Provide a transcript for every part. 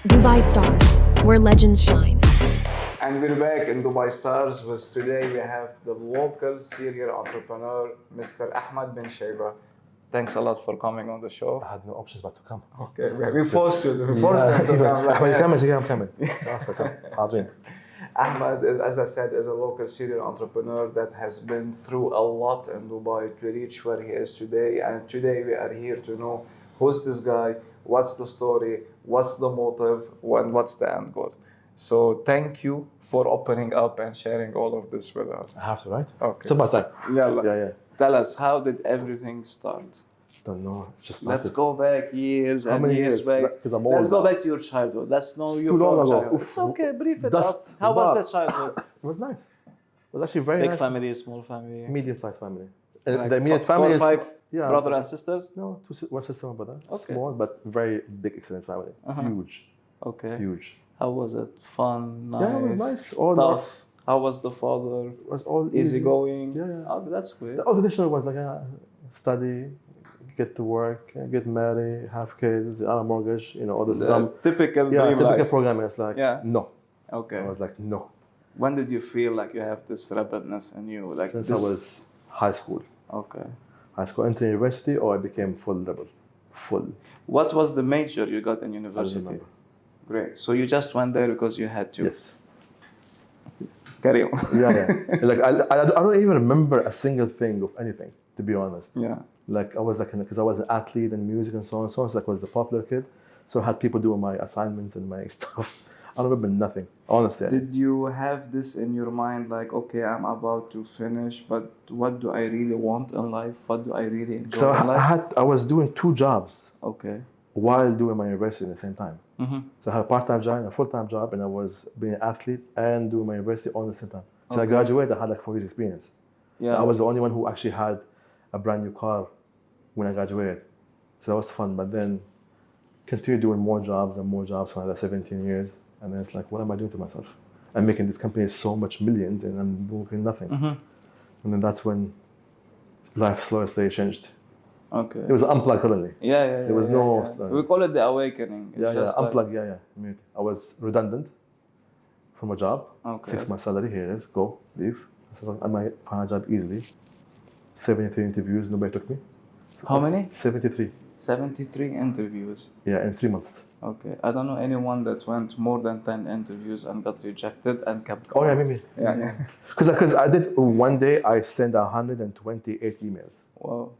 Dubai Stars, where legends shine. And we're back in Dubai Stars with today we have the local serial entrepreneur, Mr. Ahmed Ben Chaibeh. Thanks a lot for coming on the show. I had no options but to come. Okay, we forced you. We forced them to come. I'm coming. حاضرين. Ahmed, as I said, is a local serial entrepreneur that has been through a lot in Dubai to reach where he is today. And today we are here to know who's this guy, what's the story, what's the motive, and what's the end goal. So thank you for opening up and sharing all of this with us. I have to, right? Okay. It's about time. Yeah. Tell us, how did everything start? Don't know. Just Let's go back years How and many years years? back. Because I'm Let's old go now. back to your childhood. Let's know you too long from ago. childhood. Oof. It's okay, brief it Dust, up. How was bar. the childhood? It was nice. It was actually very Big nice. family, small family? Medium-sized family. Like The immediate four family or is five yeah, brother and sisters? No, one sister, one brother. Okay. Small but very big, excellent family. Huge. Okay. Huge. How was it? Fun, nice? Yeah, it was nice. All tough? How was the father? It was all Easy going? Yeah. Oh, that's great. All the traditional ones like study, get to work, get married, have kids, on a mortgage, all this dumb. Typical dream typical life. programming. It's like no. Okay. I was like no. When did you feel like you have this rebelness in you? Like Since this... I was high school. Okay. High school, entered university, or I became full rebel. Full. What was the major you got in I university? remember. Great. So you just went there because you had to? Yes. Carry on. Yeah. Like I don't even remember a single thing of anything, to be honest. Yeah. Like I was like, because I was an athlete in music and so on and so on. So like I was the popular kid. So I had people doing my assignments and my stuff. I don't remember nothing, honestly. Did you have this in your mind, like, okay, I'm about to finish, but what do I really want in life? What do I really enjoy So in life? I was doing 2 jobs Okay. while doing my university at the same time. Mm-hmm. So I had a part-time job and a full-time job, and I was being an athlete and doing my university all at the same time. So I Okay. graduated, I had like 4 years experience. Yeah. I was the only one who actually had a brand new car when I graduated. So that was fun, but then continued doing more jobs and more jobs for another 17 years. And then it's like, what am I doing to myself? I'm making this company so much millions and I'm doing nothing. Mm-hmm. And then that's when life slowly changed. Okay. It was unplugged suddenly. Yeah. There was no... We call it the awakening. It's just like- unplugged, Immediately. I was redundant from a job. Okay. 6 months salary, here it is, go, leave. So I might find a job easily. 73 interviews, nobody took me. So How many? 73. 73 interviews. Yeah, in 3 months. Okay. I don't know anyone that went more than 10 interviews and got rejected and kept Oh going. yeah, maybe. Yeah. Because I did one day, I sent 128 emails. Wow.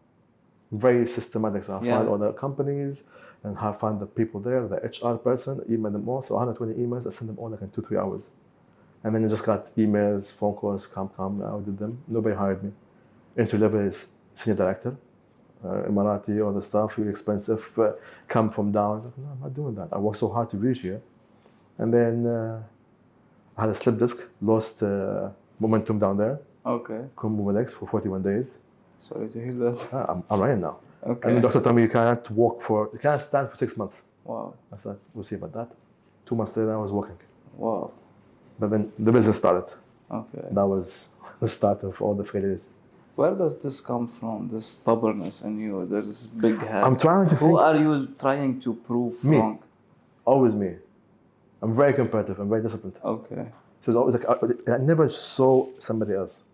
Very systematic. So I Yeah. found all the companies and I found the people there, the HR person, email them all. So 120 emails, I sent them all like in 2-3 hours. And then I just got emails, phone calls, come, I did them. Nobody hired me. Entry level is senior director. Emirati, all the stuff, really expensive, come from down. Like, no, I'm not doing that. I worked so hard to reach here. And then I had a slip disc, lost momentum down there. Okay. Couldn't move my legs for 41 days. Sorry to hear that. I'm running now. Okay. And the doctor told me you can't stand for 6 months. Wow. I said, we'll see about that. 2 months later, I was walking. Wow. But then the business started. Okay. That was the start of all the failures. Where does this come from? This stubbornness in you? There's big head. I'm trying to Who think. are you trying to prove Me. wrong? Always me. I'm very competitive. I'm very disciplined. Okay. So it's always like I never saw somebody else.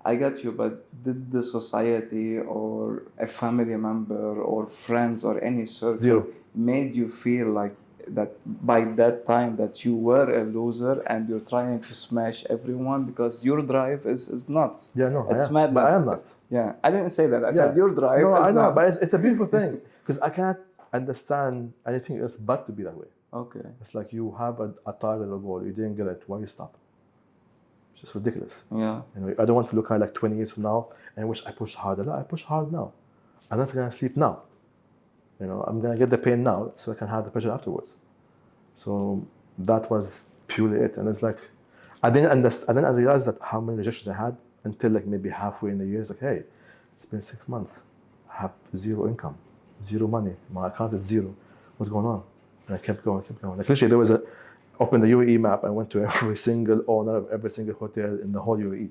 I got you, but did the society or a family member or friends or any circle Zero. made you feel like that by that time that you were a loser and you're trying to smash everyone because your drive is nuts? Yeah, no, It's I am. madness. But I am not. Yeah, I didn't say that. I said your drive No, is I know, nuts. but it's a beautiful thing because I can't understand anything else but to be that way. Okay. It's like you have a target or goal, you didn't get it, why you stop? It's just ridiculous. Yeah. I don't want to look at like 20 years from now and wish I pushed harder. No, I push hard now. I'm not gonna sleep now. I'm gonna get the pain now so I can have the pleasure afterwards. So that was purely it. And it's like I didn't understand. And then I realized that how many rejections I had until like maybe halfway in the year. It's like, hey, it's been 6 months. I have 0 income, 0 money. My account is 0. What's going on? And I kept going. Like literally, there was opened the UAE map. I went to every single owner of every single hotel in the whole UAE,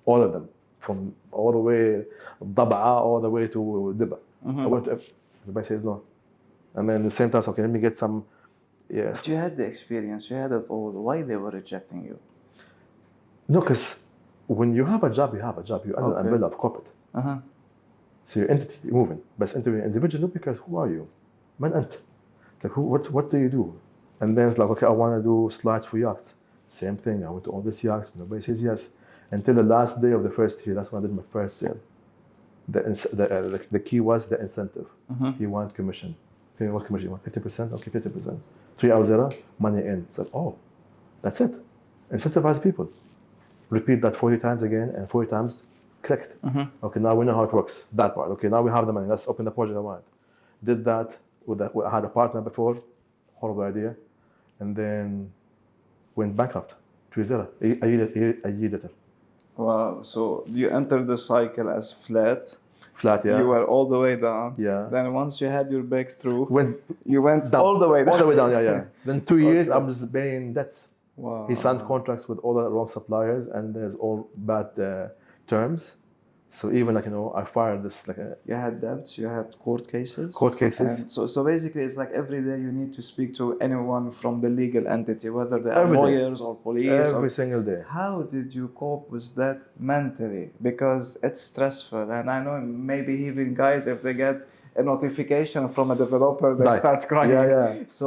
all of them, from all the way Daba'a all the way to Dubai. I went to everybody says no, and then the same time, okay, let me get some Yes. But you had the experience, you had it all. Why they were rejecting you? No, because when you have a job, you have a job. You're under the Okay. umbrella of corporate. Uh-huh. So you're entity, you're moving. But into an individual, nobody cares who are you. Man, ant. Like, what do you do? And then it's like, okay, I want to do slides for yachts. Same thing. I went to all these yachts. Nobody says yes. Until the last day of the first year, that's when I did my first sale. The key was the incentive. He wanted commission. Okay, what commission you want? 50%? Okay, 50%. 3 hours later, money in. It's like, oh, that's it. Incentivize people. Repeat that 40 times again, and 40 times clicked. Okay, now we know how it works. That part. Okay, now we have the money. Let's open the project I want. Did that I had a partner before. Horrible idea. And then went bankrupt. 2 years later. A year later. Wow. So you entered the cycle as flat. Flat, yeah. You were all the way down. Yeah. Then once you had your breakthrough, You went down. all the way down. All the way down, yeah. Then 2 years, Okay. I'm just paying debts. Wow. He signed contracts with all the wrong suppliers, and there's all bad terms. So even I fired this You had debts, you had court cases. cases. And so basically, it's like every day you need to speak to anyone from the legal entity, whether they are Every day. lawyers or police. Every single day. How did you cope with that mentally? Because it's stressful, and I know maybe even guys, if they get a notification from a developer, they Die. start crying. Yeah. So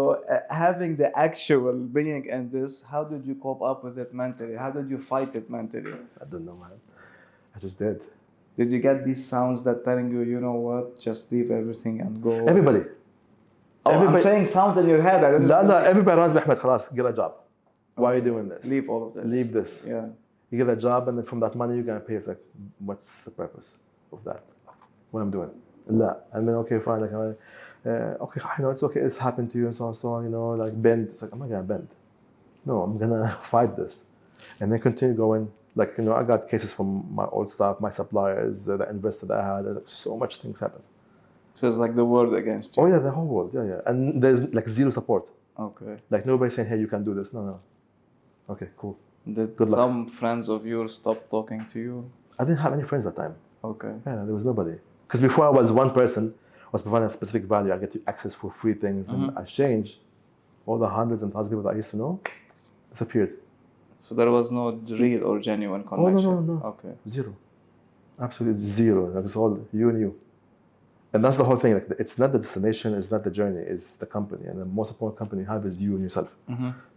having the actual being in this, how did you cope up with it mentally? How did you fight it mentally? I don't know, man. I just did. Did you get these sounds that telling you, you know what, just leave everything and go? Everybody. I'm saying sounds in your head. I didn't لا everybody runs بأحمد خلاص get a job. Why are you doing this? leave all of this. Leave this. Yeah. You get a job, and then from that money you're gonna pay. It's like, what's the purpose of that? What I'm doing? لا. And then okay, fine. Like, okay, it's okay. It's happened to you, and so on. Like bend. It's like, I'm not gonna bend. No, I'm gonna fight this, and then continue going. Like, I got cases from my old staff, my suppliers, the investor that I had. Like, so much things happen. So it's like the world against you. Oh yeah, the whole world. Yeah. And there's like zero support. Okay. Like nobody saying, hey, you can do this. No. Okay, cool. Did Good luck. some friends of yours stop talking to you? I didn't have any friends at that time. Okay. Yeah, there was nobody. Because before I was one person, was providing a specific value. I get to access for free things, and I changed. All the hundreds and thousands of people that I used to know disappeared. So there was no real or genuine connection? Oh, no. Okay. Zero. Absolutely zero. Like, it's all you and you. And that's the whole thing. Like, it's not the destination, it's not the journey, it's the company. And the most important company you have is you and yourself.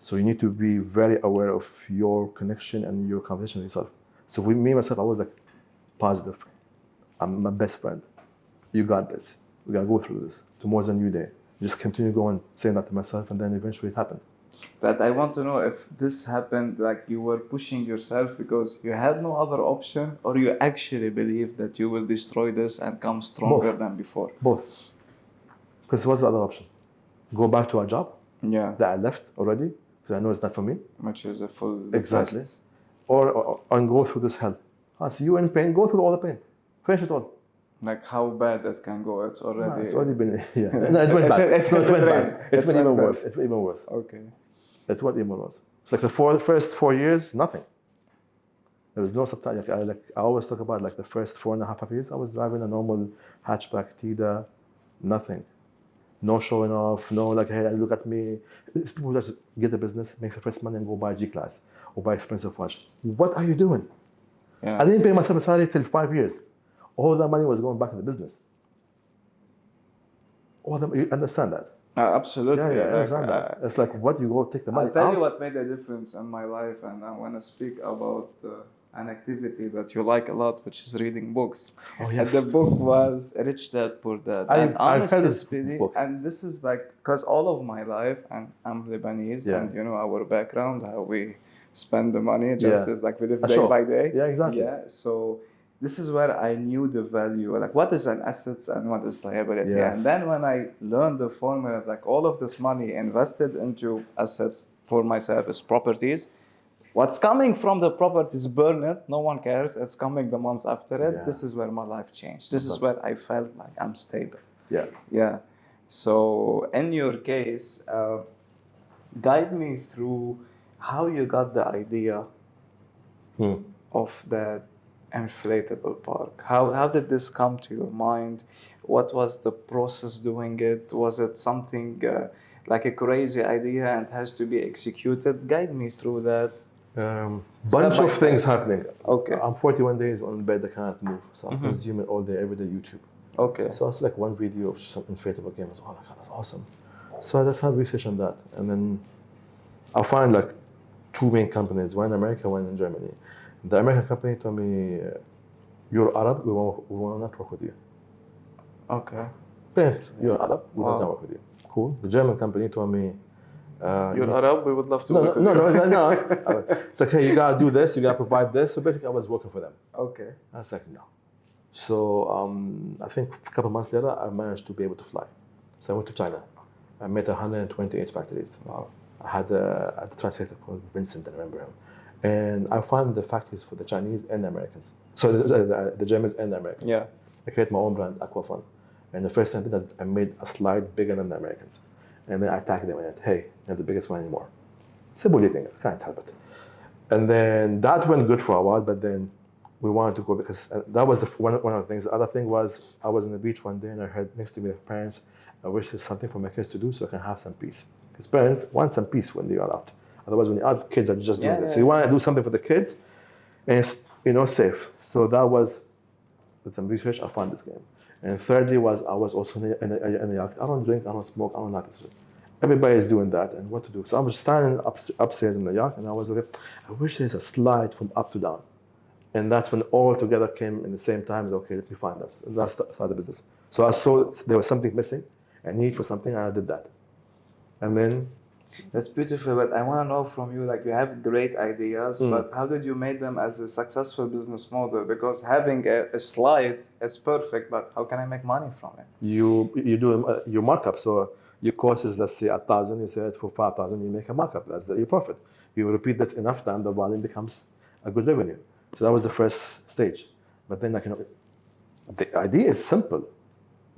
So you need to be very aware of your connection and your conversation with yourself. So with me, myself, I was like positive. I'm my best friend. You got this. We gotta go through this. Tomorrow's a new day. Just continue going, saying that to myself, and then eventually it happened. That I want to know if this happened, like you were pushing yourself because you had no other option, or you actually believe that you will destroy this and come stronger than before. Both. Because what's the other option? Go back to a job Yeah. that I left already, because I know it's not for me. Which is a full Exactly. test. Or and go through this hell. See you in pain, go through all the pain. Finish it all. Like how bad it can go. It's already. It's already been, yeah. No, it went bad. It went bad. It went even worse. It went even worse. Okay. It went even worse. It's like the first 4 years, nothing. There was no subtitle. I always talk about like the first 4.5 years. I was driving a normal hatchback Tida, nothing. No showing off, no like, hey, look at me. These people just get the business, make the first money and go buy G-Class or buy expensive watch. What are you doing? Yeah. I didn't pay myself a salary till 5 years. All that money was going back to the business. You understand that? Absolutely. Yeah, I Like, understand that. It's like, what, you go take the money I'll tell out? you what made a difference in my life, and I want to speak about an activity that you like a lot, which is reading books. Oh, And yes. the book was Rich Dad Poor Dad. I've honestly heard this speaking, book. and this is like, because all of my life, and I'm Lebanese, Yeah. and our background, how we spend the money, just Yeah. as like we live A day show. by day. Yeah, exactly. Yeah, so this is where I knew the value, like what is an asset and what is liability. Yes. And then when I learned the formula, like all of this money invested into assets for myself is properties. What's coming from the properties, burn it, no one cares. It's coming the months after it. Yeah. This is where my life changed. This is where I felt like I'm stable. Yeah. Yeah. So in your case, guide me through how you got the idea of that inflatable park. How did this come to your mind? What was the process doing it? Was it something like a crazy idea and has to be executed. Guide me through that. Bunch by of step. things happening. Okay. I'm 41 days on bed, I cannot move. So I'm consuming all day, every day YouTube. Okay. So it's like one video of some inflatable game. I was, oh my God, that's awesome. So I just had research on that. And then I'll find like two main companies, one in America, one in Germany. The American company told me, you're Arab, we will not work with you. Okay. But you're Arab, we will not work with you. Cool. The German company told me, you're Arab, we would love to no, work no, with you. no. It's like, hey, you gotta do this, you gotta provide this. So basically, I was working for them. Okay. I was like, no. So I think a couple months later, I managed to be able to fly. So I went to China. I met 128 factories. Wow. I had a translator called Vincent, I remember him. And I found the factories for the Chinese and the Americans. So the Germans and the Americans. Yeah. I created my own brand, Aqua Fun. And the first time I did that, I made a slide bigger than the Americans. And then I tagged them and I said, hey, you're the biggest one anymore. Simple thing, I can't help it. And then that went good for a while, but then we wanted to go because that was one of the things. The other thing was I was on the beach one day and I heard next to me the parents, I wish there's something for my kids to do so I can have some peace. Because parents want some peace when they are out. Otherwise, when you're out, kids are just doing this. So you want to do something for the kids and it's, safe. So that was, with some research, I found this game. And thirdly was I was also in a yacht. I don't drink, I don't smoke, I don't like this. Everybody is doing that and what to do. So I'm just standing upstairs in the yacht and I was like, I wish there's a slide from up to down. And that's when all together came in the same time. Okay, let me find this. And that's the business. So I saw there was something missing, a need for something, and I did that. And then that's beautiful, but I want to know from you, like you have great ideas, but how did you make them as a successful business model? Because having a slide is perfect, but how can I make money from it? You do your markup. So your cost is, let's say 1,000. You sell it for 5,000. You make a markup. That's your profit. You repeat that enough time, the volume becomes a good revenue. So that was the first stage. But then, the idea is simple,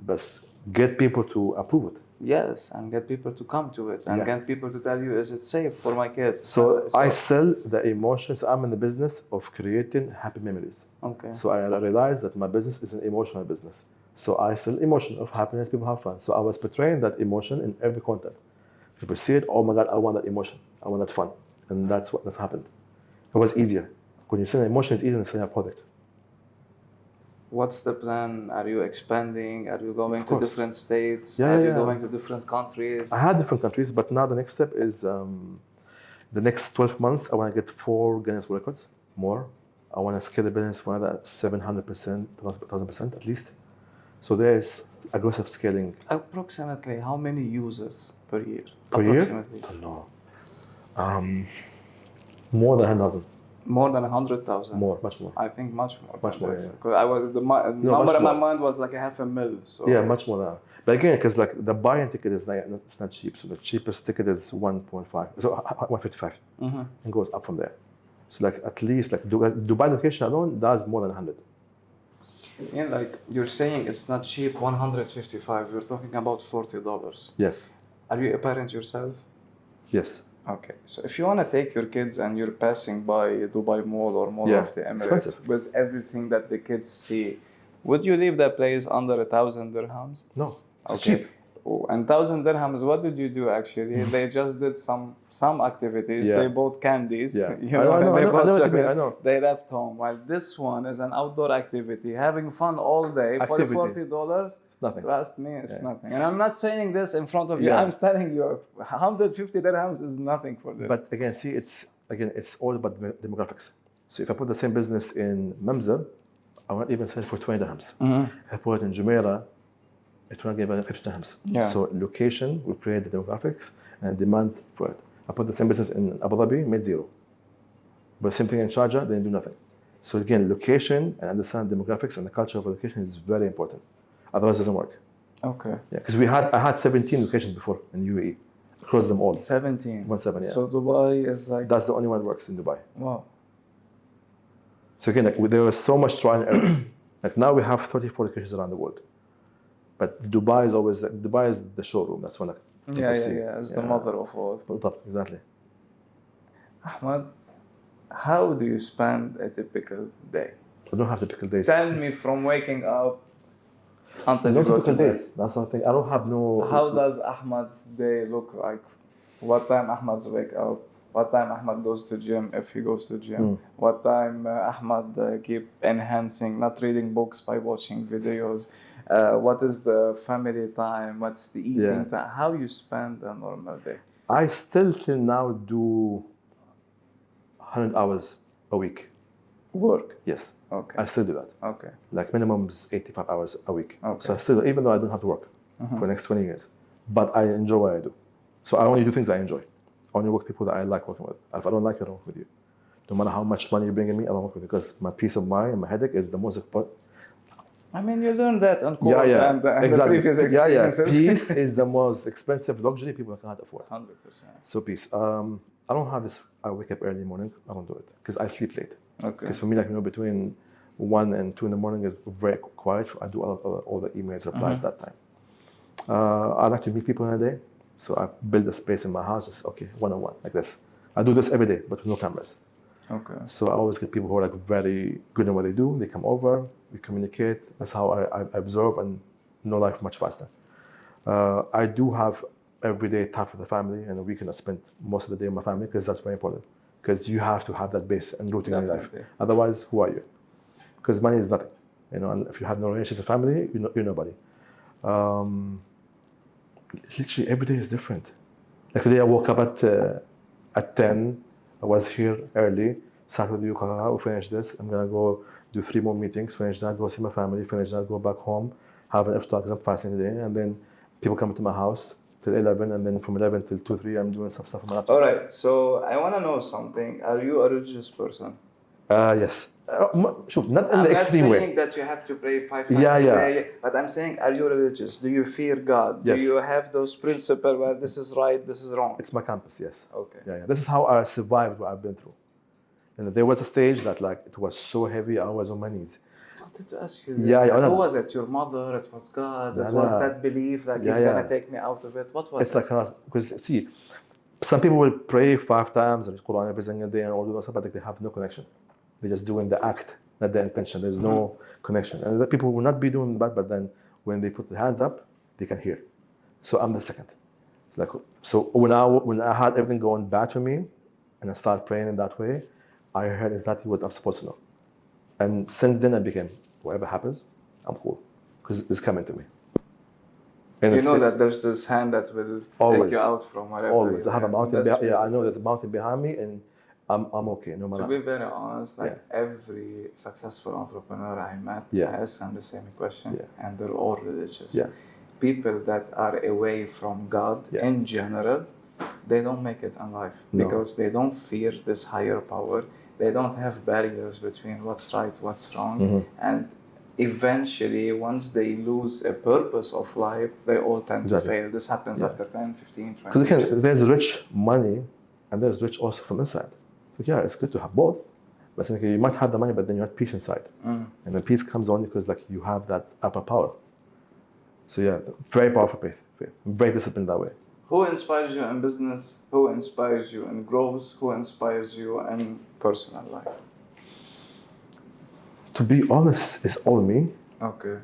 but get people to approve it. Yes, and get people to come to it, and get people to tell you, is it safe for my kids? So I sell the emotions. I'm in the business of creating happy memories. Okay. So I realized that my business is an emotional business. So I sell emotion of happiness, people have fun. So I was portraying that emotion in every content. People see it, oh my God, I want that emotion. I want that fun. And that's what happened. It was easier. When you sell an emotion, it's easier than selling a product. What's the plan? Are you expanding? Are you going to different states? Yeah, Are you going to different countries? I had different countries, but now the next step is the next 12 months, I want to get 4 Guinness records, more. I want to scale the business for another 700%, 1,000% at least. So there's aggressive scaling. Approximately how many users per year? Per year? Approximately. I don't know. More than 100,000. More than 100,000. More, much more. I think much more. Much more. Yeah. Because I was the number in my mind was like 500,000. So yeah, much more than that. But again, because like the buying ticket is it's not cheap. So the cheapest ticket is 1.5, so 155, and goes up from there. So like at least like Dubai location alone does more than 100. Yeah, like you're saying it's not cheap. 155. We're talking about $40. Yes. Are you a parent yourself? Yes. Okay, so if you want to take your kids and you're passing by Dubai Mall or Mall of the Emirates with everything that the kids see, would you leave that place under 1,000 dirhams? No, it's okay. cheap. Oh, and 1,000 dirhams, what did you do actually? They just did some activities. Yeah. They bought candies. Yeah. You know, they bought chocolate. I know. They left home. While this one is an outdoor activity, having fun all day for $40. Nothing. Trust me, it's nothing. And I'm not saying this in front of you. I'm telling you, 150 dirhams is nothing for this. But again, see, it's all about demographics. So if I put the same business in Mamza, I won't even sell it for 20 dirhams. If I put it in Jumeirah, it will give 50 dirhams. Yeah. So location will create the demographics and demand for it. I put the same business in Abu Dhabi, made zero. But same thing in Sharjah, they didn't do nothing. So again, location and understand demographics and the culture of a location is very important. Otherwise, it doesn't work. Okay. Yeah, because I had 17 locations before in UAE, across them all. 17. 17, yeah. So Dubai is like. That's the only one that works in Dubai. Wow. So again, there was so much trial and error. Like now we have 34 locations around the world, but Dubai is always Dubai is the showroom. That's when It's the mother of all. Exactly. Ahmed, how do you spend a typical day? I don't have typical days. Tell me from waking up Until No you go to typical bed. days. That's something. I don't have no. How does Ahmad's day look like? What time Ahmad's wake up? What time Ahmad goes to gym if he goes to gym? What time Ahmad keep enhancing, not reading books by watching videos? What is the family time? What's the eating time? How you spend a normal day? I still till now do 100 hours a week. Work. Yes. Okay. I still do that. Okay. Like minimum is 85 hours a week. Okay. So I still, even though I don't have to work for the next 20 years, but I enjoy what I do. So I only do things I enjoy. I only work with people that I like working with. If I don't like it, I don't work with you. No matter how much money you're bringing me, I don't work with you because my peace of mind and my headache is the most important. I mean, you learned that on court and exactly. the previous experiences. Peace is the most expensive luxury people cannot afford. 100%. So peace. I don't have this. I wake up early in the morning. I don't do it because I sleep late. Okay. Because for me, like between 1 and 2 in the morning is very quiet. I do all the emails, replies that time. I like to meet people in a day. So I build a space in my house, just one-on-one, like this. I do this every day, but with no cameras. Okay. So I always get people who are like very good in what they do. They come over, we communicate. That's how I observe and know life much faster. I do have everyday time for the family, and a weekend I spend most of the day with my family because that's very important. Because you have to have that base and rooting in your life. Otherwise, who are you? Because money is nothing. And if you have no relationships with family, you're nobody. Literally every day is different. Like today I woke up at 10. I was here early, sat with you, we'll finish this. I'm gonna go do 3 more meetings, finish that, go see my family, finish that, go back home, have an iftar because I'm fasting today, and then people come to my house till 11, and then from 11 till 2, 3, I'm doing some stuff on my laptop. All right, so I want to know something. Are you a religious person? Yes. Not in the extreme way. I'm not saying that you have to pray 5 times a day, but I'm saying, are you religious? Do you fear God? Yes. Do you have those principles where this is right, this is wrong? It's my campus, yes. Okay. Yeah. This is how I survived what I've been through. And there was a stage that it was so heavy, I was on my knees. I wanted to ask you this. Who was it? Your mother? It was God? It was that belief that He's going to take me out of it? What was it? It's because see, some people will pray 5 times and Quran every single day and all that stuff, but they have no connection. They're just doing the act, not the intention. There's no connection. And the people will not be doing that, but then when they put their hands up, they can hear. So I'm the second. So when I had everything going bad for me, and I started praying in that way, I heard exactly what I'm supposed to know. And since then I became, whatever happens, I'm cool. Because it's coming to me. And you know that there's this hand that will take you out from whatever. Always. I have a mountain behind. I know there's a mountain behind me, and I'm okay, no matter. To be very honest, every successful entrepreneur I met, I ask them the same question, and they're all religious. People that are away from God in general, they don't make it in life because they don't fear this higher power. They don't have barriers between what's right, what's wrong, and eventually, once they lose a purpose of life, they all tend to fail. This happens after 10, 15, 20 years. Because there's rich money, and there's rich also from inside. So it's good to have both. But you might have the money, but then you have peace inside. And the peace comes only because you have that upper power. So very powerful faith. Very disciplined that way. Who inspires you in business? Who inspires you in growth? Who inspires you in personal life? To be honest, it's all me. Okay.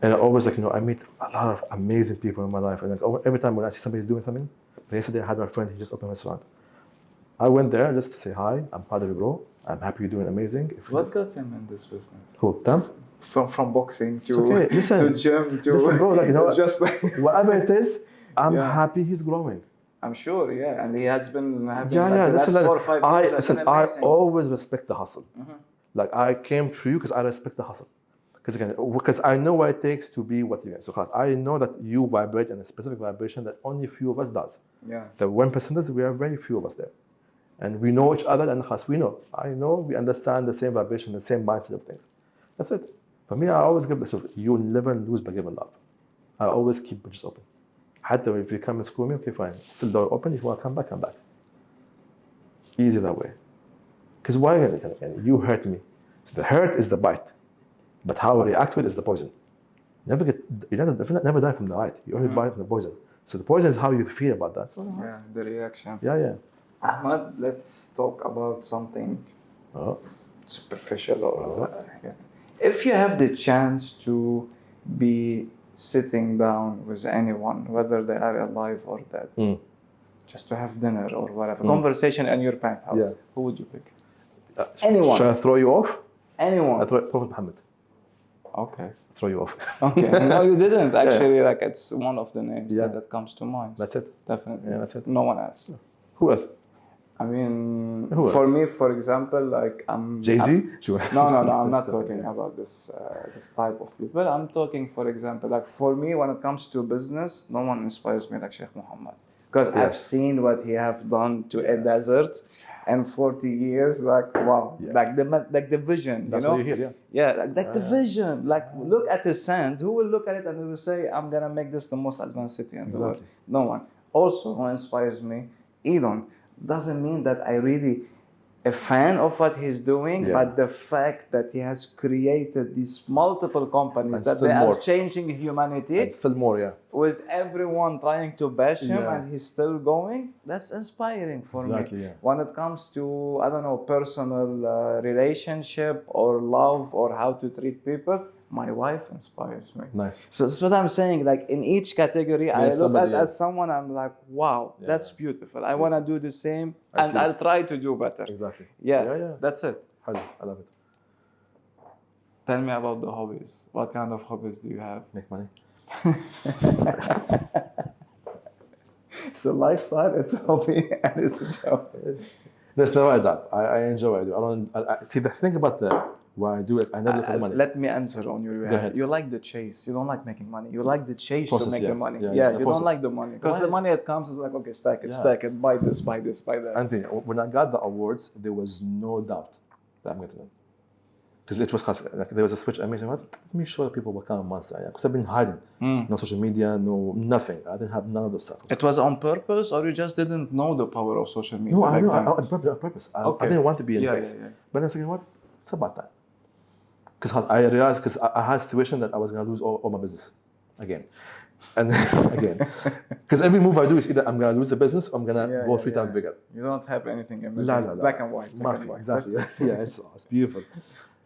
And I always I meet a lot of amazing people in my life. And every time when I see somebody doing something, yesterday I had my friend, he just opened a restaurant. I went there just to say hi. I'm proud of you, bro. I'm happy you're doing amazing. What got him in this business? Who? Them? From boxing to gym to listen, bro, it's just whatever it is, I'm happy he's growing. I'm sure, and he has been having the last 4 or 5 years. I always respect the hustle. I came to you because I respect the hustle. Because I know what it takes to be what you are. So I know that you vibrate in a specific vibration that only few of us does. The 1%ers, we are very few of us there. And we know each other, and we know. I know we understand the same vibration, the same mindset of things. That's it. For me, I always give myself, you never lose by giving love. I always keep bridges open. If you come and screw me, okay, fine. Still door open. If you want to come back, come back. Easy that way. Because why? You hurt me. So the hurt is the bite. But how I react to it is the poison. You never die from the bite. You only die from the poison. So the poison is how you feel about that. So the reaction. Yeah. Ahmed, let's talk about something superficial. If you have the chance to be sitting down with anyone, whether they are alive or dead, just to have dinner or whatever, conversation in your penthouse, who would you pick? Anyone. Should I throw you off? Anyone. I throw Prophet Muhammad. Okay. Throw you off. Okay. No, you didn't. Actually, like it's one of the names that comes to mind. That's it. Definitely. Yeah, that's it. No one else. Who else? I mean, Who for else? me, for example, like Jay-Z? No, I'm not talking about this type of people. I'm talking, for example, like for me, when it comes to business, no one inspires me like Sheikh Mohammed. Because I've seen what he have done to a desert and 40 years, like, wow. Like the vision, That's you know? what you hear, Like the vision. Like, look at the sand. Who will look at it and will say, I'm going to make this the most advanced city in the world? No one. Also, who inspires me, Elon. Doesn't mean that I really a fan of what he's doing, but the fact that he has created these multiple companies and that they more. are changing humanity, and still more, with everyone trying to bash him and he's still going, that's inspiring for me. When it comes to, I don't know, personal relationship or love or how to treat people, my wife inspires me. Nice. So that's what I'm saying. Like in each category, I look at someone, I'm like, wow, that's beautiful. I want to do the same, and I'll try to do better. Exactly. Yeah. That's it. I love it. Tell me about the hobbies. What kind of hobbies do you have? Make money. It's a lifestyle, it's a hobby, and it's a job. That's never like that. I enjoy what I do. I see, the thing about why I do it, I never look at the money. Let me answer on your behalf. You like the chase. You don't like making money. You like the chase to make the money. You don't like the money. Because the money that comes is like, okay, stack it, buy this, buy that. Anthony, when I got the awards, there was no doubt that I'm getting them. Because it was like there was a switch. I made, let me show the people what kind of monster I am. Because I've been hiding. No social media, no nothing. I didn't have none of those stuff. It was on purpose, or you just didn't know the power of social media? No, I know. On purpose. I didn't want to be in place. But then I said, you know what? It's about time. Because I realized, because I had a situation that I was going to lose all my business again. And again. Because every move I do is either I'm going to lose the business or I'm going to go three times bigger. You don't have anything in black and white. Exactly. It's beautiful.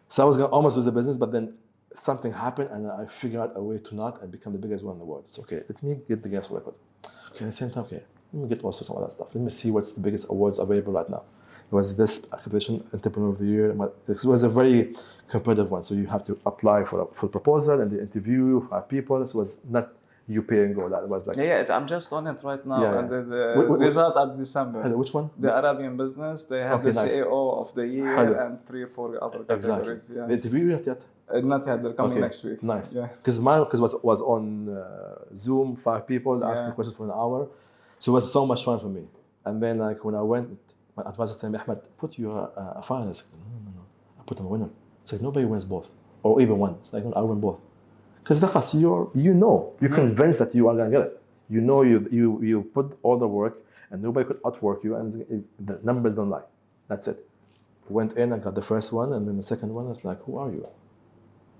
So I was going to almost lose the business, but then something happened and I figured out a way to not and become the biggest one in the world. So, okay, let me get the guest record. Okay, at the same time, okay, let me get also some of that stuff. Let me see what's the biggest awards available right now. It was this competition, Entrepreneur of the Year. This was a very competitive one. So you have to apply for a proposal and they interview you, 5 people. This was not you pay and go. That was like... I'm just on it right now. And the result at December. Which one? The Arabian business. They have the CEO of the year and 3 or 4 other categories. Exactly. They interview you yet? Not yet. They're coming next week. Nice. Because mine was on Zoom, 5 people asking questions for an hour. So it was so much fun for me. And then like when I went, my advisor told me, Ahmed, put your a finalist. No. I put him a winner. It's like nobody wins both. Or even one. It's like, no, I win both. Because you're convinced that you are going to get it. You know you put all the work and nobody could outwork you and the numbers don't lie. That's it. Went in, I got the first one, and then the second one, I was like, who are you?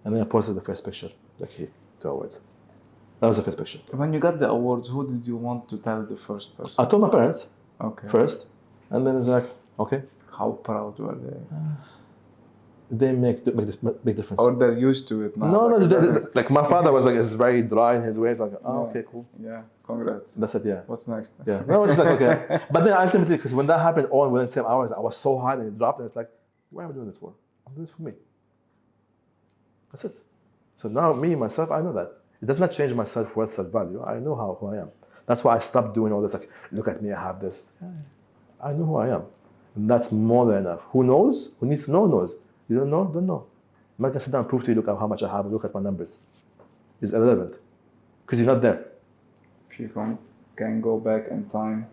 And then I posted the first picture, like here, 2 awards. That was the first picture. When you got the awards, who did you want to tell the first person? I told my parents first, and then it's like, okay. How proud were they? They make big difference. Or they're used to it now? No, like my father was like, is very dry in his ways, like, okay, cool. Yeah, congrats. That's it, What's next? Yeah, no, it's like, okay. But then ultimately, because when that happened all within the same hours, I was so high and it dropped, and it's like, why am I doing this for? I'm doing this for me. That's it. So now me, myself, I know that. It does not change my self-worth, self-value. I know who I am. That's why I stopped doing all this, like, look at me, I have this. I know who I am. And that's more than enough. Who knows? Who needs to know knows. You don't know? Don't know. I'm not going to sit down and prove to you, look at how much I have, look at my numbers. It's irrelevant. Because you're not there. If you can go back in time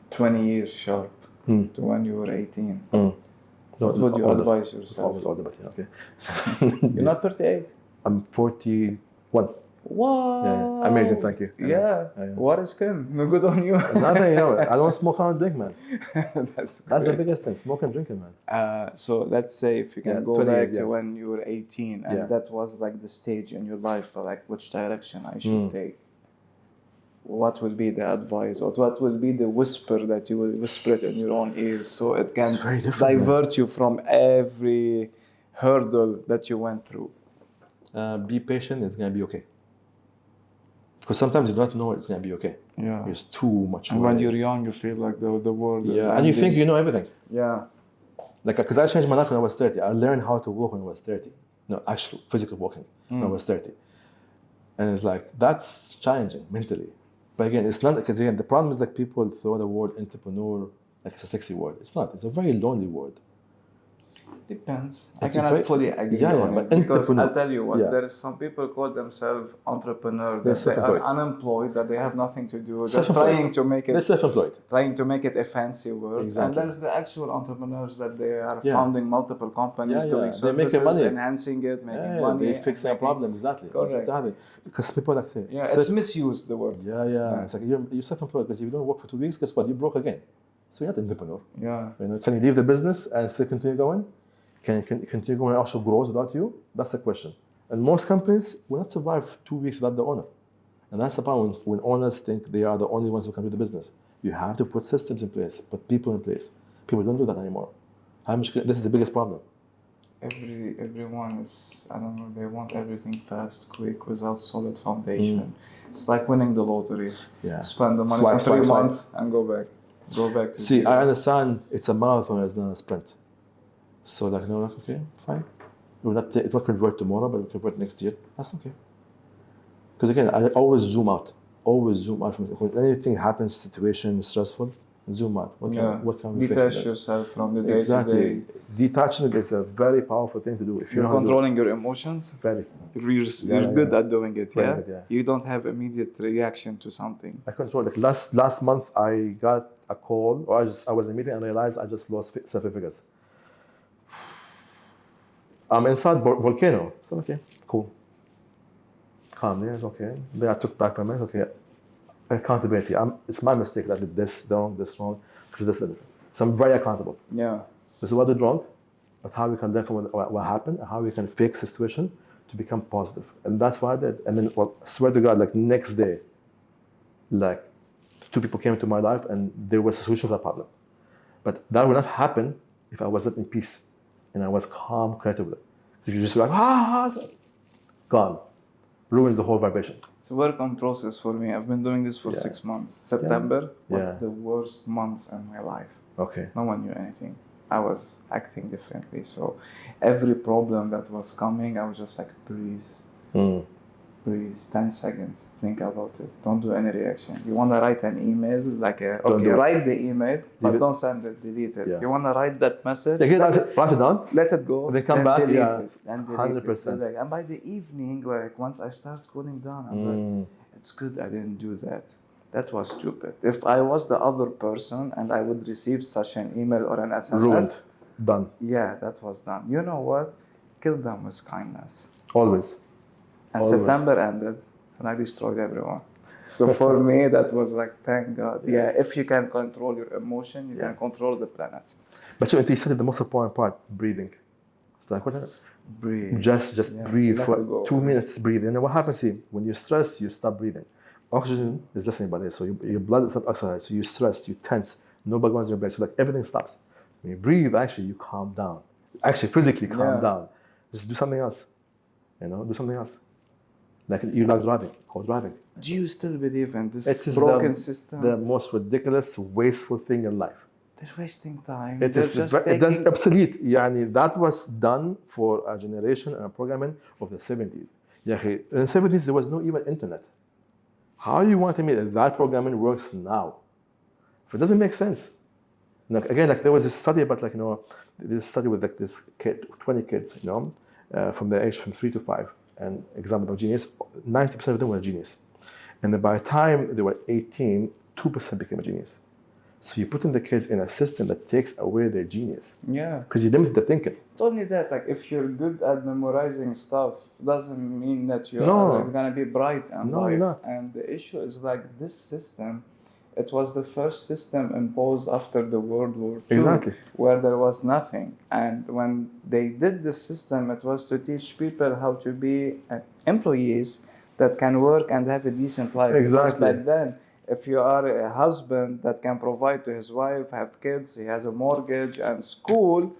20 years sharp to when you were 18, what would you advise yourself? Always older, but okay. You're not 38? I'm 41. What? Yeah. Amazing, thank you. Yeah. What is skin? No good on you. Nothing, I don't smoke, I don't drink, man. That's the biggest thing, smoking and drinking, man. So let's say if you can go back to when you were 18 and that was like the stage in your life, like which direction I should take. What will be the advice, or what will be the whisper that you will whisper it in your own ears so it can divert you from every hurdle that you went through? Be patient. It's gonna be okay. Because sometimes you don't know it's gonna be okay. Yeah. There's too much. And when you're young, you feel like the world. Is and you think you know everything. Yeah. Like, because I changed my life when I was 30. I learned how to walk when I was 30. No, actual physical walking when I was 30. And it's like, that's challenging mentally. But again, it's not, because again, the problem is like people throw the word entrepreneur like it's a sexy word. It's not. It's a very lonely word. Depends. It's I cannot fully agree on it, but because entrepreneur. I'll tell you what, Yeah. there is some people call themselves entrepreneur, They're that they are self-employed. unemployed, that they have nothing to do. They're Self-employed. trying to make They're it self-employed. a fancy word. Exactly. And there's the actual entrepreneurs that they are Yeah. founding multiple companies, Yeah, doing They're services, making money. enhancing it, making money. They're fixing a problem. Exactly. Correct. Exactly. Because people like say, Yeah, it's misused, the word. Yeah. It's like you're self-employed because if you don't work for 2 weeks, guess what? You broke again. So you're not an entrepreneur. Yeah. You know, can you leave the business and still continue going? Can you continue going and also grows without you? That's the question. And most companies will not survive 2 weeks without the owner. And that's the problem when owners think they are the only ones who can do the business. You have to put systems in place, put people in place. People don't do that anymore. This is the biggest problem. Everyone is, I don't know, they want everything fast, quick, without solid foundation. It's like winning the lottery. Yeah. Spend the money Swipe, for 3 swipe, months and go back. Go back to See, zero. I understand it's a marathon, it's not a sprint. So like, no, okay, fine. It will convert tomorrow, but it will convert next year. That's okay. Because again, I always zoom out. Always zoom out from when anything happens, situation is stressful. Zoom out. What can we fix? Detach yourself from the day to Exactly. day. Detachment is a very powerful thing to do. If You're controlling your emotions. Very. You're good at doing it. Very Yeah? good, yeah. You don't have immediate reaction to something. I control. Like last month, I got a call, or I was in a meeting and I realized I just lost 7 figures. I'm inside volcano. So okay, cool. Calm there, okay. Then I took back my mind. Okay, accountability. It's my mistake that I did this wrong, this wrong. So I'm very accountable. Yeah. This is what I did wrong, but how we can learn from what happened, and how we can fix the situation to become positive. And that's what I did. And then, well, I swear to God, like next day, like 2 people came into my life and there was a solution to that problem. But that would not happen if I wasn't in peace and I was calm, connected with it. If you just like, gone, ruins the whole vibration. It's a work on process for me. I've been doing this for 6 months. September was the worst month in my life. Okay. No one knew anything. I was acting differently. So every problem that was coming, I was just like, breathe. Breathe, 10 seconds, think about it. Don't do any reaction. You want to write an email, write the email, but don't send it, delete it. Yeah. You want to write that message, Write it down. let it go, Then come back, delete yeah, it. And delete 100%. it. And by the evening, like once I start cooling down, I'm like, it's good I didn't do that. That was stupid. If I was the other person and I would receive such an email or an SMS, Ruined. Done. yeah, that was done. You know what? Kill them with kindness. Always. And Always. September ended and I destroyed everyone. So for me, that was like, thank God. Yeah, if you can control your emotion, you can control the planet. But you said the most important part, breathing. It's like, what? Breathe. Just breathe let it for go. 2 minutes, breathe. And then what happens here? When you're stressed, you stop breathing. Oxygen is listening by this. So your blood is not oxygenized. So you're stressed, you tense, no blood goes in your brain. So like everything stops. When you breathe, actually, you calm down. Actually, physically calm down. Just do something else. Do something else. Like you like driving, go driving. Do you still believe in this It is broken system? the most ridiculous, wasteful thing in life. They're wasting time. It They're is just it does taking... obsolete. يعني that was done for a generation and a programming of the 70s. يا أخي, in the 70s there was no even internet. How you want to me that programming works now? It doesn't make sense. Again, like there was a study about this study with like this 20 kids, from the age from 3 to 5, and example of genius, 90% of them were genius. And then by the time they were 18, 2% became a genius. So you put in the kids in a system that takes away their genius. Yeah. Because you limit the thinking. Not only that, like if you're good at memorizing stuff, doesn't mean that you're gonna be bright and you're not. And the issue is like this system, it was the first system imposed after the World War II, Exactly. where there was nothing. And when they did this system, it was to teach people how to be employees that can work and have a decent life. Exactly. Because back then, if you are a husband that can provide to his wife, have kids, he has a mortgage and school,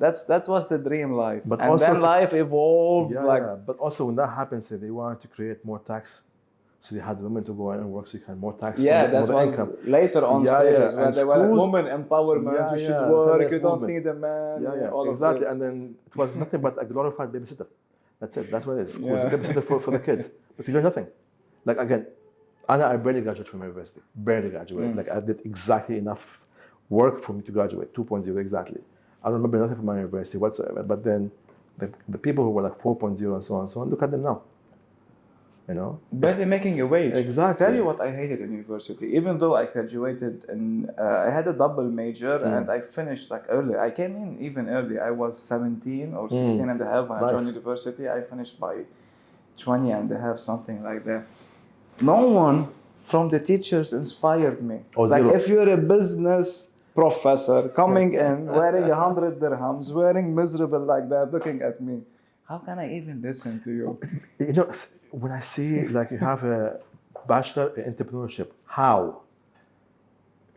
that was the dream life. But And also then to- life evolves But also when that happens, they wanted to create more tax. So they had women to go in and work, so you had more tax. Yeah, more that more was income. later on Yeah, stages yeah. where And there were schools- women empowerment. Yeah, You should yeah, work. feminist You don't movement. need a man. Yeah, All exactly. of this. And then it was nothing but a glorified babysitter. That's it. That's what it is. Schools, Yeah. babysitter for the kids. But you do nothing. Like again, I barely graduated from university. Barely graduated. Like I did exactly enough work for me to graduate. 2.0 exactly. I don't remember nothing from my university whatsoever. But then the people who were like 4.0 and so on, look at them now. You know? Barely making a wage. Exactly. Tell you what I hated in university. Even though I graduated and I had a double major and I finished like early. I came in even early. I was 17 or 16 and a half when I joined Nice. university. I finished by 20 and a half, something like that. No one from the teachers inspired me. Oh, like zero. if you're a business professor coming in, wearing 100 dirhams, wearing miserable like that, looking at me, how can I even listen to you? You know, when I see like you have a bachelor in entrepreneurship, how?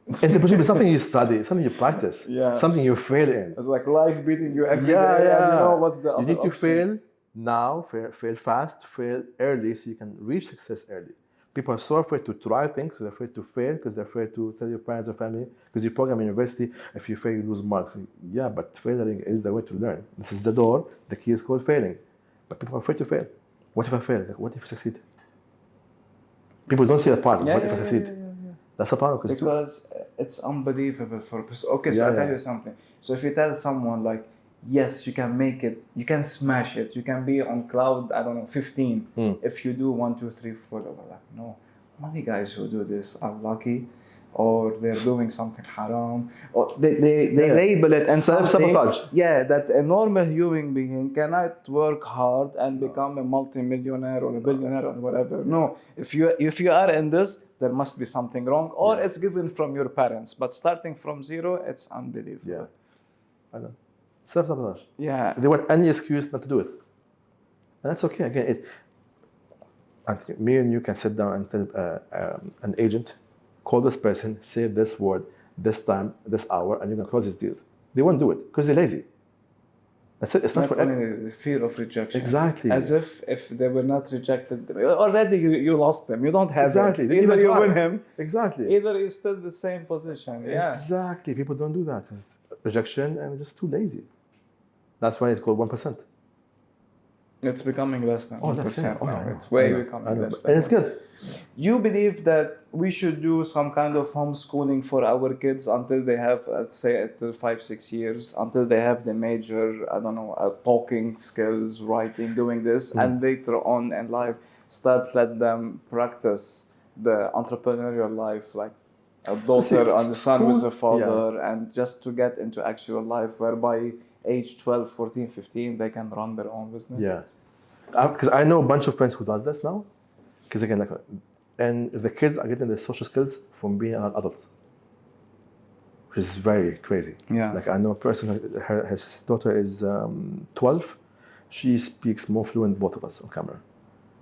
Entrepreneurship is something you study, something you practice, Yeah. something you fail in. It's like life beating you every day, Yeah, yeah. and you know what's the You other need to option. fail now, fail fast, fail early, so you can reach success early. People are so afraid to try things, they're afraid to fail because they're afraid to tell your parents or family. Because you program in university, if you fail, you lose marks. Yeah, but failing is the way to learn. This is the door. The key is called failing. But people are afraid to fail. What if I fail? Like, what if I succeed? People don't see that part. What if I succeed? That's a problem. Because it's unbelievable for okay, so Yeah, I'll tell yeah. you something. So if you tell someone like, yes, you can make it, you can smash it, you can be on cloud, I don't know, 15, if you do 1, 2, 3, 4, they were like, no, only guys who do this are lucky, or they're doing something haram, or they Yeah. label it and Self-sabotage. something. Yeah, that a normal human being cannot work hard and become a multi-millionaire or a billionaire or whatever. No, if you are in this, there must be something wrong, or it's given from your parents. But starting from zero, it's unbelievable. Yeah. I know. Self-sabotage. Yeah. They want any excuse not to do it. And that's okay. Again, I think me and you can sit down and tell an agent, call this person, say this word, this time, this hour, and you're going to close these deals. They won't do it because they're lazy. That's it. It's not Not for only the fear of rejection. Exactly. As if they were not rejected, already you lost them. You don't have Exactly. him. They Either even you try. win him, Exactly. either you're still the same position. Yeah. Exactly. People don't do that because rejection and they're just too lazy. That's why it's called 1%. It's becoming less than 1% that's it. now. I know. It's way I know. becoming less than And it's 1%. good. You believe that we should do some kind of homeschooling for our kids until they have, let's say, until 5-6 years, until they have the major, I don't know, talking skills, writing, doing this, and later on in life, let them practice the entrepreneurial life, like a daughter and a son with a father, and just to get into actual life, whereby age 12, 14, 15, they can run their own business. Yeah. Because I know a bunch of friends who does this now. Because again, like, and the kids are getting the social skills from being around adults, which is very crazy. Yeah. Like I know a person, his daughter is 12. She speaks more fluent both of us on camera.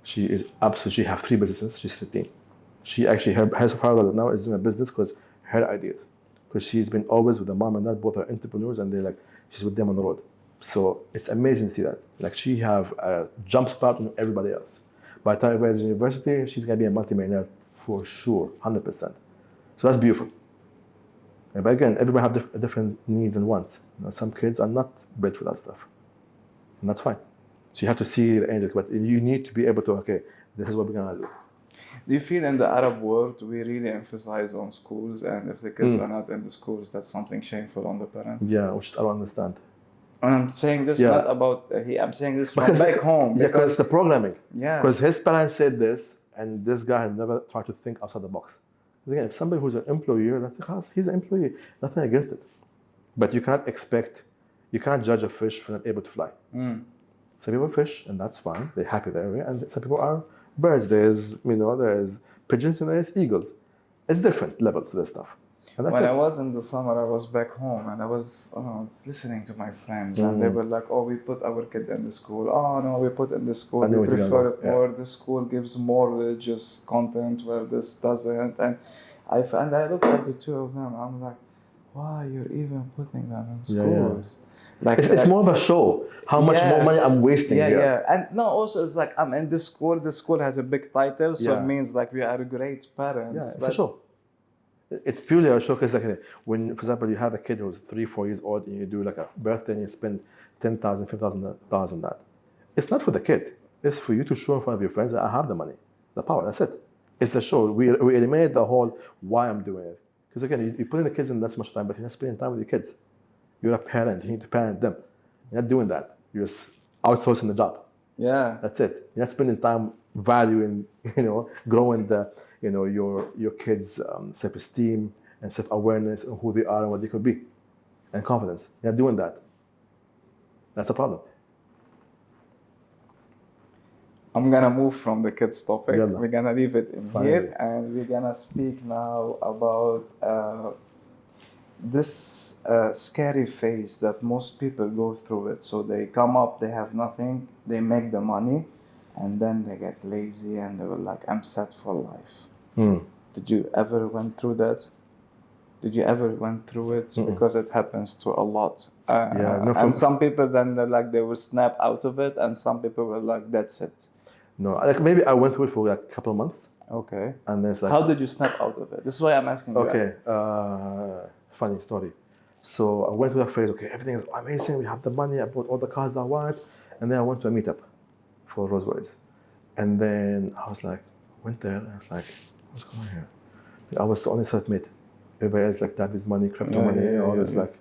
She is absolutely. She have 3 businesses. She's 15. She actually her father now is doing a business because her ideas, because she's been always with the mom and dad. Both are entrepreneurs, and they're like she's with them on the road. So it's amazing to see that. Like she have a jump start on everybody else. By the time everybody's in university, she's gonna be a multi-millionaire for sure, 100%. So that's beautiful. But again, everybody have different needs and wants. You know, some kids are not built for that stuff, and that's fine. So you have to see the end of it, but you need to be able to, okay, this is what we're gonna do. Do you feel in the Arab world we really emphasize on schools, and if the kids are not in the schools, that's something shameful on the parents? Yeah, which is, I don't understand. And I'm saying this not about I'm saying this from Because back home. Yeah, because the programming. Yeah. Because his parents said this, and this guy had never tried to think outside the box. Again, if somebody who's an employer, he's an employee, nothing against it. But you can't judge a fish for not able to fly. Some people fish, and that's fine. They're happy there, and some people are birds. There's pigeons and there's eagles. It's different levels to this stuff. And that's when it. I was in the summer, I was back home and I was listening to my friends, and they were like, "Oh, we put our kid in the school. Oh no, we put in the school. We prefer it more. The school gives more religious content, where this doesn't." And I looked at the two of them. I'm like, why you're even putting them in Yeah, yeah. schools? Like It's more of a show. How much Yeah. more money I'm wasting yeah, here. yeah. And no, also it's like I'm in this school. This school has a big title, so Yeah. it means like we are great parents. Yeah, it's but a show. It's purely a show because, like, when, for example, you have a kid who's 3-4 years old and you do like a birthday and you spend $10,000, $15,000 on that. It's not for the kid. It's for you to show in front of your friends that I have the money, the power. That's it. It's a show. We eliminate the whole why I'm doing it. Because again, you put in the kids in that much time, but you're not spending time with your kids. You're a parent. You need to parent them. You're not doing that. You're just outsourcing the job. yeah, That's it. You're not spending time valuing, growing the, your kids' self-esteem and self-awareness of who they are and what they could be, and confidence. You're not doing that. That's a problem. I'm gonna move from the kids topic. Yalla. We're gonna leave it in Fine. here, and we're gonna speak now about this scary phase that most people go through it. So they come up, they have nothing, they make the money, and then they get lazy and they were like, I'm set for life. Did you ever went through that? Did you ever went through it? Because it happens to a lot. And some people then they will snap out of it, and some people were like, that's it. No, like maybe I went through it for like a couple of months, Okay. and then it's like, How did you snap out of it? This is why I'm asking you. okay, funny story. So I went through that phase. Okay, everything is amazing. We have the money. I bought all the cars that I want, and then I went to a meetup for Rolls-Royce, and then I was like, went there, and I was like, what's going on here? I was the only self-made. Everybody else like that is money, crypto money, all this like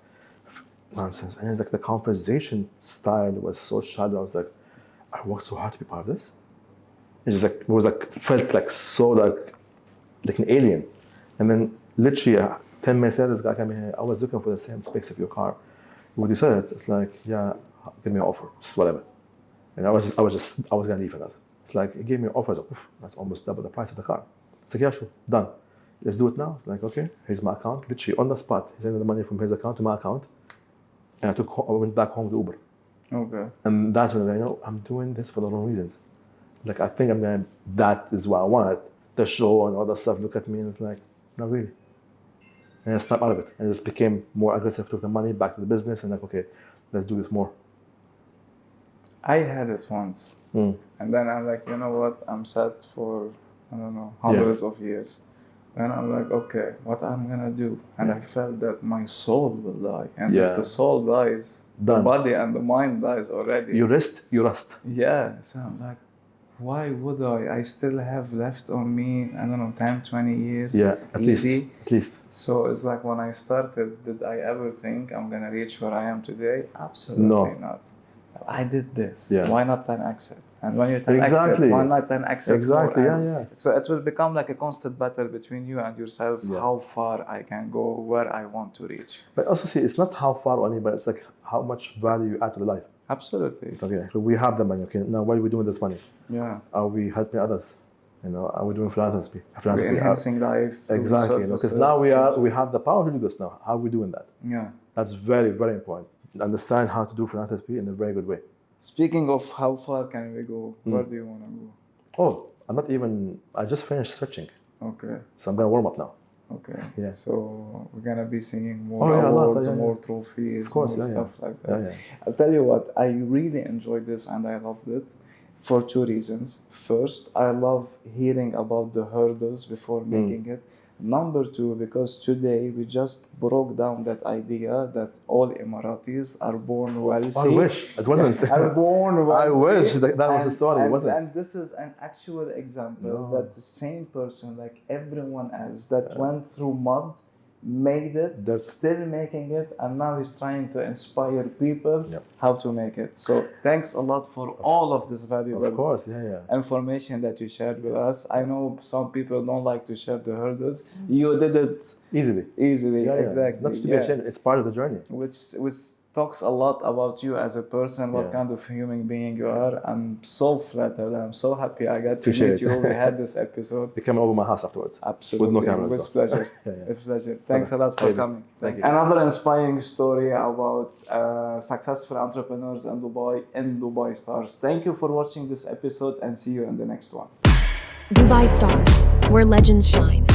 nonsense. And it's like the conversation style was so shallow. I was like, I worked so hard to be part of this. It's just like it was like felt like so like an alien. And then literally 10 minutes later, this guy came in here. I was looking for the same specs of your car. When you said it, it's like, yeah, give me an offer, just whatever. And I was gonna leave for us. It's like he gave me an offer. I was like, oof, that's almost double the price of the car. It's like, yeah, sure, done. Let's do it now. It's like, okay, here's my account. Literally on the spot, he sent the money from his account to my account, and I went back home with Uber. Okay. And that's when I know I'm doing this for the wrong reasons. Like I think that is what I want. The show and all that stuff. Look at me, and it's like, not really. And I snapped out of it, and just became more aggressive. Took the money back to the business, and like, okay, let's do this more. I had it once, and then I'm like, you know what? I'm set for hundreds of years. Then I'm like, okay, what I'm gonna do? And I felt that my soul will die, and if the soul dies, the body and the mind dies already. You rest. Yeah. So I'm like, why would I? I still have left on me, 10, 20 years. Yeah, at easy. least. So it's like when I started, did I ever think I'm gonna reach where I am today? Absolutely not. I did this. Yeah. Why not 10x it? And when you're 10x it, why not 10x it? Exactly. Yeah. So it will become like a constant battle between you and yourself. Yeah. How far I can go, where I want to reach. But also see, it's not how far only, but it's like how much value you add to the life. Absolutely. Okay, so we have the money. Okay, now what are we doing with this money? Yeah. Are we helping others? Are we doing philanthropy? We're enhancing life. Exactly. Because now we have the power to do this now. How are we doing that? Yeah. That's very, very important. Understand how to do philanthropy in a very good way. Speaking of how far can we go, where do you want to go? Oh, I just finished stretching. Okay. So I'm going to warm up now. Okay. Yeah. So we're going to be seeing more awards, more trophies, more stuff like that. Yeah. I'll tell you what, I really enjoyed this and I loved it for two reasons. First, I love hearing about the hurdles before making it. Number two, because today we just broke down that idea that all Emiratis are born wealthy. I wish it wasn't. Are born wealthy. I wish that was the story. It wasn't. And this is an actual example that the same person, like everyone else, that went through mud, made it, still making it, and now he's trying to inspire people how to make it. So thanks a lot for all of this valuable information that you shared with us. I know some people don't like to share the hurdles. You did it easily, exactly. Not to be ashamed. It's part of the journey. Which talks a lot about you as a person, what kind of human being you are. I'm so flattered. I'm so happy I got to meet you. We had this episode. You came over my house afterwards. Absolutely. With no cameras. With pleasure. With pleasure. Thanks a lot for coming. Thank you. Another inspiring story about successful entrepreneurs in Dubai stars. Thank you for watching this episode and see you in the next one. Dubai Stars, where legends shine.